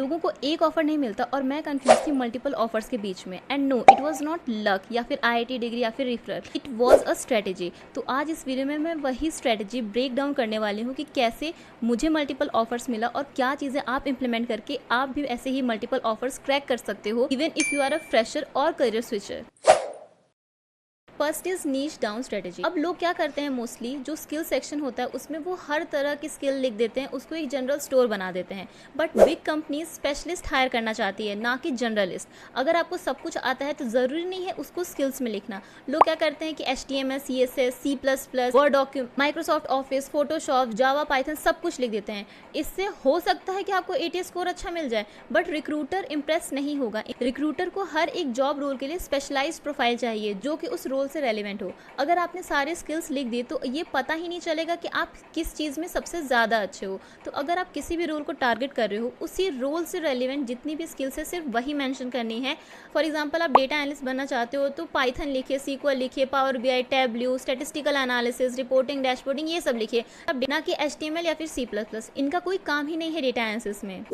लोगों को एक ऑफर नहीं मिलता और मैं कंफ्यूज थी मल्टीपल ऑफर्स के बीच में। And no, it was not luck या फिर आईआईटी डिग्री या फिर referral, it was a strategy. तो आज इस वीडियो में मैं वही स्ट्रेटेजी ब्रेक डाउन करने वाली हूँ कि कैसे मुझे मल्टीपल ऑफर्स मिला और क्या चीज़ें आप इंप्लीमेंट करके आप भी ऐसे ही मल्टीपल ऑफर्स क्रैक कर सकते हो, even if you are a fresher और career switcher. First is niche down strategy. अब लोग क्या करते हैं, मोस्टली जो स्किल सेक्शन होता है उसमें वो हर तरह की स्किल लिख देते हैं, उसको एक जनरल स्टोर बना देते हैं। But big companies specialist hire करना चाहती है, ना कि जनरलिस्ट। अगर आपको सब कुछ आता है तो ज़रूरी नहीं है उसको स्किल्स में लिखना। लोग क्या करते हैं कि HTML, CSS, C++, word document, Microsoft office, Photoshop, Java, Python सब कुछ लिख देते हैं। इससे हो सकता है कि आपको ATS स्कोर अच्छा मिल जाए, बट रिक्रूटर इंप्रेस नहीं होगा। रिक्रूटर को हर एक जॉब रोल के लिए स्पेशलाइज्ड प्रोफाइल चाहिए जो कि उस रोल से रेलिवेंट हो। अगर आपने सारे स्किल्स लिख दी तो ये पता ही नहीं चलेगा कि आप किस चीज़ में सबसे ज़्यादा अच्छे हो। तो अगर आप किसी भी रोल को टारगेट कर रहे हो, उसी रोल से रेलिवेंट जितनी भी स्किल्स है सिर्फ वही मेंशन करनी है। फॉर एग्जांपल, आप डेटा एनालिस्ट बनना चाहते हो तो पाइथन लिखिए, SQL लिखिए, power BI, Tableau, statistical analysis, reporting, dashboarding, ये सब लिखिए। अब ना कि HTML या फिर C++, इनका कोई काम ही नहीं है डेटा एनालिसिस में।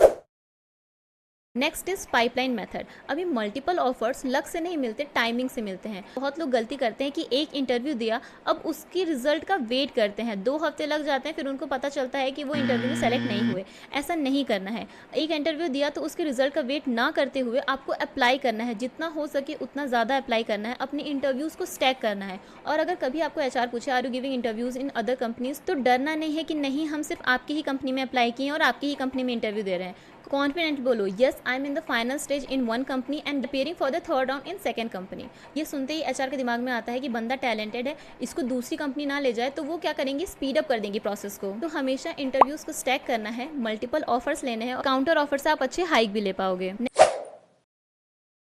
Next is pipeline method. अभी मल्टीपल ऑफर्स लक से नहीं मिलते, टाइमिंग से मिलते हैं। बहुत लोग गलती करते हैं कि एक इंटरव्यू दिया, अब उसकी रिजल्ट का वेट करते हैं, 2 हफ्ते लग जाते हैं, फिर उनको पता चलता है कि वो इंटरव्यू में सेलेक्ट नहीं हुए। ऐसा नहीं करना है। एक इंटरव्यू दिया तो उसके रिजल्ट का वेट ना करते हुए आपको अप्लाई करना है, जितना हो सके उतना ज़्यादा अप्लाई करना है, अपने इंटरव्यूज़ को स्टैक करना है। और अगर कभी आपको HR पूछे are you giving interviews in other companies, तो डरना नहीं है कि नहीं, हम सिर्फ आपकी ही कंपनी में अप्लाई किए हैं और आपकी ही कंपनी में इंटरव्यू दे रहे हैं। कॉन्फिडेंट बोलो, yes I am in the final stage in one company and preparing for the third round in second company. ये सुनते ही HR के दिमाग में आता है कि बंदा टैलेंटेड है, इसको दूसरी कंपनी ना ले जाए, तो वो क्या करेंगे, स्पीड अप कर देंगे प्रोसेस को। तो हमेशा इंटरव्यूज को स्टैक करना है, मल्टीपल ऑफर्स लेने हैं और काउंटर ऑफर से आप अच्छे हाइक भी ले पाओगे।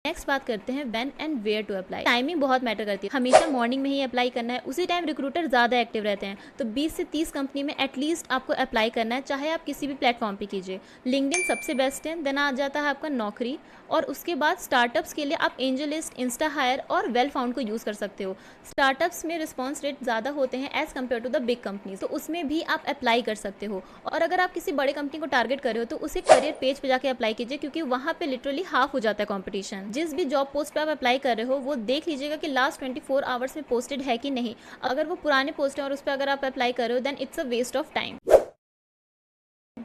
नेक्स्ट बात करते हैं when and where to apply. Timing बहुत मैटर करती है। हमेशा मॉर्निंग में ही अप्लाई करना है, उसी टाइम रिक्रूटर ज़्यादा एक्टिव रहते हैं। तो 20 से 30 कंपनी में एटलीस्ट आपको अप्लाई करना है, चाहे आप किसी भी प्लेटफॉर्म पे कीजिए। लिंक्डइन सबसे बेस्ट है, देन आ जाता है आपका नौकरी, और उसके बाद स्टार्टअप्स के लिए आप एंजलिस्ट, इंस्टा हायर और वेल फाउंड को यूज़ कर सकते हो। स्टार्टअप्स में रिस्पॉन्स रेट ज़्यादा होते हैं as compare to the big companies, तो उसमें भी आप अप्लाई कर सकते हो। और अगर आप किसी बड़े कंपनी को टारगेट कर रहे हो तो उसे करियर पेज पे जाके अप्लाई कीजिए, क्योंकि वहाँ पे लिटरली हाफ हो जाता है कॉम्पिटिशन। जिस भी जॉब पोस्ट पे आप अप्लाई कर रहे हो वो देख लीजिएगा कि लास्ट 24 आवर्स में पोस्टेड है कि नहीं। अगर वो पुराने पोस्ट है और उस पर अगर आप अप्लाई कर रहे हो, then it's a waste of time.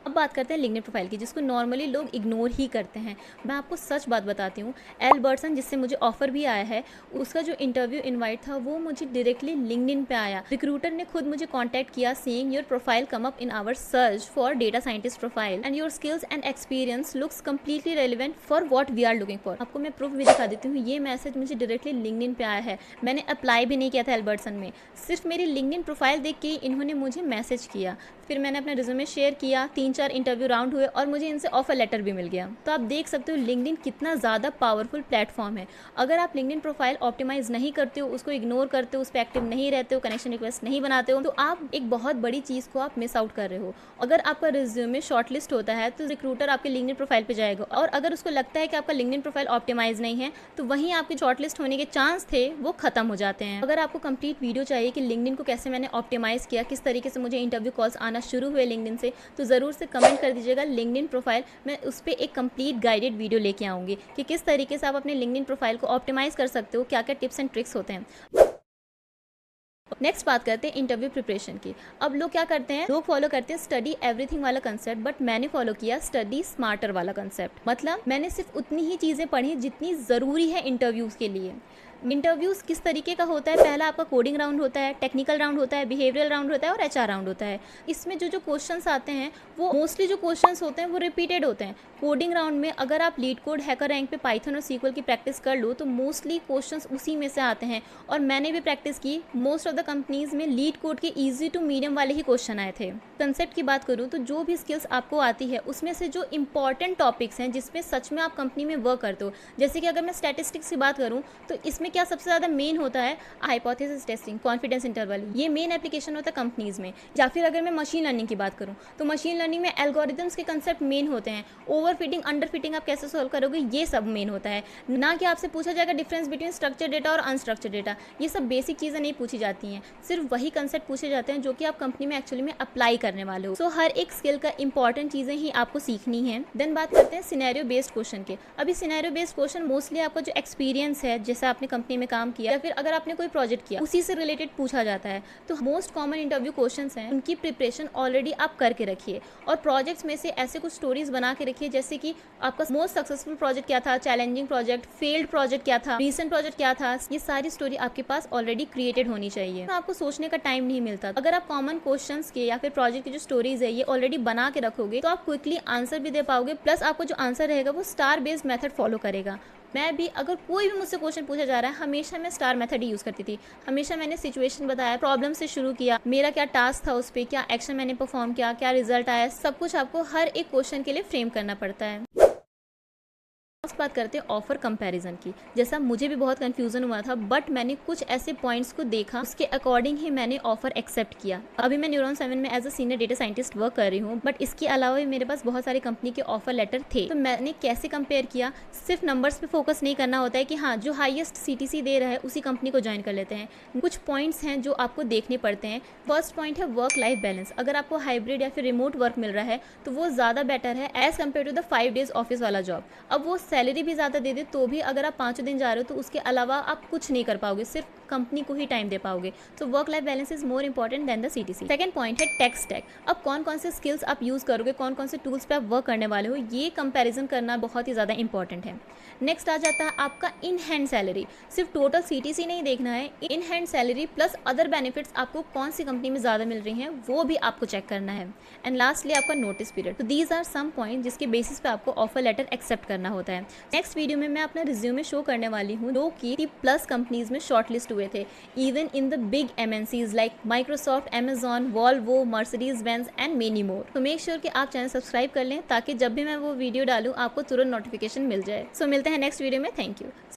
अब बात करते हैं लिंक्डइन प्रोफाइल की, जिसको नॉर्मली लोग इग्नोर ही करते हैं। मैं आपको सच बात बताती हूँ, एल्बर्टसन, जिससे मुझे ऑफर भी आया है, उसका जो इंटरव्यू इनवाइट था वो मुझे डायरेक्टली लिंक्डइन पे आया। रिक्रूटर ने खुद मुझे कांटेक्ट किया, saying your profile come up in our search for data scientist profile and your skills and experience looks completely relevant for what we are looking for. आपको मैं प्रूफ भी दिखा देती हूँ। ये मैसेज मुझे डायरेक्टली लिंक्डइन पे आया है। मैंने अप्लाई भी नहीं किया था एल्बर्टसन में, सिर्फ मेरी लिंक्डइन प्रोफाइल देख के इन्होंने मुझे मैसेज किया। फिर मैंने अपना रिज्यूमे शेयर किया, 3-4 इंटरव्यू राउंड हुए और मुझे इनसे ऑफर लेटर भी मिल गया। तो आप देख सकते हो लिंक्डइन कितना ज़्यादा पावरफुल प्लेटफॉर्म है। अगर आप लिंक्डइन प्रोफाइल ऑप्टिमाइज नहीं करते हो, उसको इग्नोर करते हो, उस पर एक्टिव नहीं रहते हो, कनेक्शन रिक्वेस्ट नहीं बनाते हो, तो आप एक बहुत बड़ी चीज़ को आप मिस आउट कर रहे हो। अगर आपका रिज्यूमे शॉर्टलिस्ट होता है तो रिक्रूटर आपके लिंक्डइन प्रोफाइल पर जाएगा, और अगर उसको लगता है कि आपका लिंक्डइन प्रोफाइल ऑप्टिमाइज नहीं है तो वहीं आपके शॉर्टलिस्ट होने के चांस थे वो खत्म हो जाते हैं। अगर आपको कंप्लीट वीडियो चाहिए कि लिंक्डइन को कैसे मैंने ऑप्टिमाइज किया, किस तरीके से मुझे इंटरव्यू कॉल्स आना शुरू हुए लिंक्डइन से, तो ज़रूर से कमेंट कर दीजिएगा लिंक्डइन प्रोफाइल। मैं उस पर एक कंप्लीट गाइडेड वीडियो लेके आऊँगी कि किस तरीके से आप अपने लिंक्डइन प्रोफाइल को ऑप्टिमाइज़ कर सकते हो, क्या क्या टिप्स एंड ट्रिक्स होते हैं। नेक्स्ट बात करते हैं इंटरव्यू प्रिपरेशन की। अब लोग क्या करते हैं, लोग फॉलो करते हैं स्टडी एवरीथिंग वाला कंसेप्ट, बट मैंने फॉलो किया स्टडी स्मार्टर वाला कंसेप्ट। मतलब मैंने सिर्फ उतनी ही चीज़ें पढ़ी जितनी ज़रूरी है इंटरव्यूज़ के लिए। इंटरव्यूज़ किस तरीके का होता है, पहला आपका कोडिंग राउंड होता है, टेक्निकल राउंड होता है, बिहेवियरल राउंड होता है और HR राउंड होता है। इसमें जो क्वेश्चंस आते हैं वो मोस्टली जो क्वेश्चंस होते हैं वो रिपीटेड होते हैं। कोडिंग राउंड में अगर आप लीड कोड, हैकर रैंक पे पाइथन और SQL की प्रैक्टिस कर लो तो मोस्टली क्वेश्चंस उसी में से आते हैं, और मैंने भी प्रैक्टिस की। मोस्ट ऑफ द कंपनीज में लीड कोड के ईजी टू मीडियम वाले ही क्वेश्चन आए थे। कंसेप्ट की बात करूँ तो जो भी स्किल्स आपको आती है उसमें से जो इंपॉर्टेंट टॉपिक्स हैं जिसमें सच में आप कंपनी में वर्क करते हो, जैसे कि अगर मैं स्टैटिस्टिक्स की बात करूँ तो इसमें में क्या सबसे ज़्यादा मेन होता है, हाइपोथेसिस टेस्टिंग, कॉन्फिडेंस इंटरवल, ये मेन एप्लीकेशन होता है कंपनीज़ में। या फिर अगर मैं मशीन लर्निंग की बात करूँ तो मशीन लर्निंग में एल्गोरिदम्स के कंसेप्ट मेन होते हैं। ओवर फिटिंग, अंडर फिटिंग आप कैसे सॉल्व करोगे, ये सब मेन होता है। ना कि आपसे पूछा जाएगा डिफरेंस बिटवीन स्ट्रक्चर डेटा और अनस्ट्रक्चर डेटा, ये सब बेसिक चीज़ें नहीं पूछी जाती हैं। सिर्फ वही कंसेप्ट पूछे जाते हैं जो कि आप कंपनी में एक्चुअली में अप्लाई करने वाले हो। सो हर एक स्किल का इंपॉर्टेंट चीज़ें ही आपको सीखनी है। देन बात करते हैं सिनेरियो बेस्ड क्वेश्चन के। अभी सिनेरियो बेस्ड क्वेश्चन मोस्टली आपका जो एक्सपीरियंस है, जैसे आपने कंपनी में काम किया या फिर अगर आपने कोई प्रोजेक्ट किया, उसी से रिलेटेड पूछा जाता है। तो मोस्ट कॉमन इंटरव्यू क्वेश्चंस हैं, उनकी प्रिपरेशन ऑलरेडी आप करके रखिए और प्रोजेक्ट्स में से ऐसे कुछ स्टोरीज बना के रखिए, जैसे कि आपका मोस्ट सक्सेसफुल प्रोजेक्ट क्या था, चैलेंजिंग प्रोजेक्ट, फेल्ड प्रोजेक्ट क्या था, रीसेंट प्रोजेक्ट क्या था। ये सारी स्टोरी आपके पास ऑलरेडी क्रिएटेड होनी चाहिए। तो आपको सोचने का टाइम नहीं मिलता। अगर आप कॉमन क्वेश्चंस के या फिर प्रोजेक्ट की जो स्टोरीज है ये ऑलरेडी बना के रखोगे तो आप क्विकली आंसर भी दे पाओगे, प्लस आपको जो आंसर रहेगा वो स्टार बेस्ड मेथड फॉलो करेगा। मैं भी अगर कोई भी मुझसे क्वेश्चन पूछा जा रहा है, हमेशा मैं स्टार मेथड ही यूज़ करती थी। हमेशा मैंने सिचुएशन बताया, प्रॉब्लम से शुरू किया, मेरा क्या टास्क था, उस पर क्या एक्शन मैंने परफॉर्म किया, क्या रिजल्ट आया, सब कुछ आपको हर एक क्वेश्चन के लिए फ्रेम करना पड़ता है। फर्स्ट बात करते हैं ऑफर कंपैरिजन की। जैसा मुझे भी बहुत कंफ्यूजन हुआ था, बट मैंने कुछ ऐसे पॉइंट्स को देखा, उसके अकॉर्डिंग ही मैंने ऑफर एक्सेप्ट किया। अभी मैं न्यूरॉन 7 में as a senior data scientist work कर रही हूँ, बट इसके अलावा भी मेरे पास बहुत सारी कंपनी के ऑफर लेटर थे। तो मैंने कैसे कंपेयर किया, सिर्फ नंबर्स पे फोकस नहीं करना होता है कि हाँ जो हाईएस्ट सीटीसी दे रहा है उसी कंपनी को ज्वाइन कर लेते हैं। कुछ पॉइंट्स हैं जो आपको देखने पड़ते हैं। फर्स्ट पॉइंट है वर्क लाइफ बैलेंस। अगर आपको हाइब्रिड या फिर रिमोट वर्क मिल रहा है तो वो ज़्यादा बेटर है as compare to the 5 days office वाला जॉब। अब वो सैलरी भी ज़्यादा दे दे तो भी अगर आप 5 दिन जा रहे हो तो उसके अलावा आप कुछ नहीं कर पाओगे, सिर्फ कंपनी को ही टाइम दे पाओगे। तो work life balance is more important than the CTC. Second point है टेक स्टैक। अब कौन कौन से स्किल्स आप यूज़ करोगे, कौन कौन से टूल्स पे आप वर्क करने वाले हो, ये कंपैरिजन करना बहुत ही ज़्यादा इंपॉर्टेंट है। नेक्स्ट आ जाता है आपका इन हैंड सैलरी। सिर्फ टोटल सीटीसी नहीं देखना है, in hand salary plus other benefits आपको कौन सी कंपनी में ज़्यादा मिल रही हैं वो भी आपको चेक करना है। एंड लास्टली आपका नोटिस पीरियड। तो दीज आर सम पॉइंट जिसके बेसिस पे आपको ऑफर लेटर एक्सेप्ट करना होता है। नेक्स्ट वीडियो में मैं अपना रिज्यूमे शो करने वाली हूँ जो कि 30+ कंपनीज में शॉर्टलिस्ट हुए थे, even in the big MNCs like Microsoft, Amazon, Volvo, Mercedes Benz and many more. तो मेक श्योर कि आप चैनल सब्सक्राइब कर लें ताकि जब भी मैं वो वीडियो डालूँ आपको तुरंत नोटिफिकेशन मिल जाए। सो मिलते हैं नेक्स्ट वीडियो में। Thank you.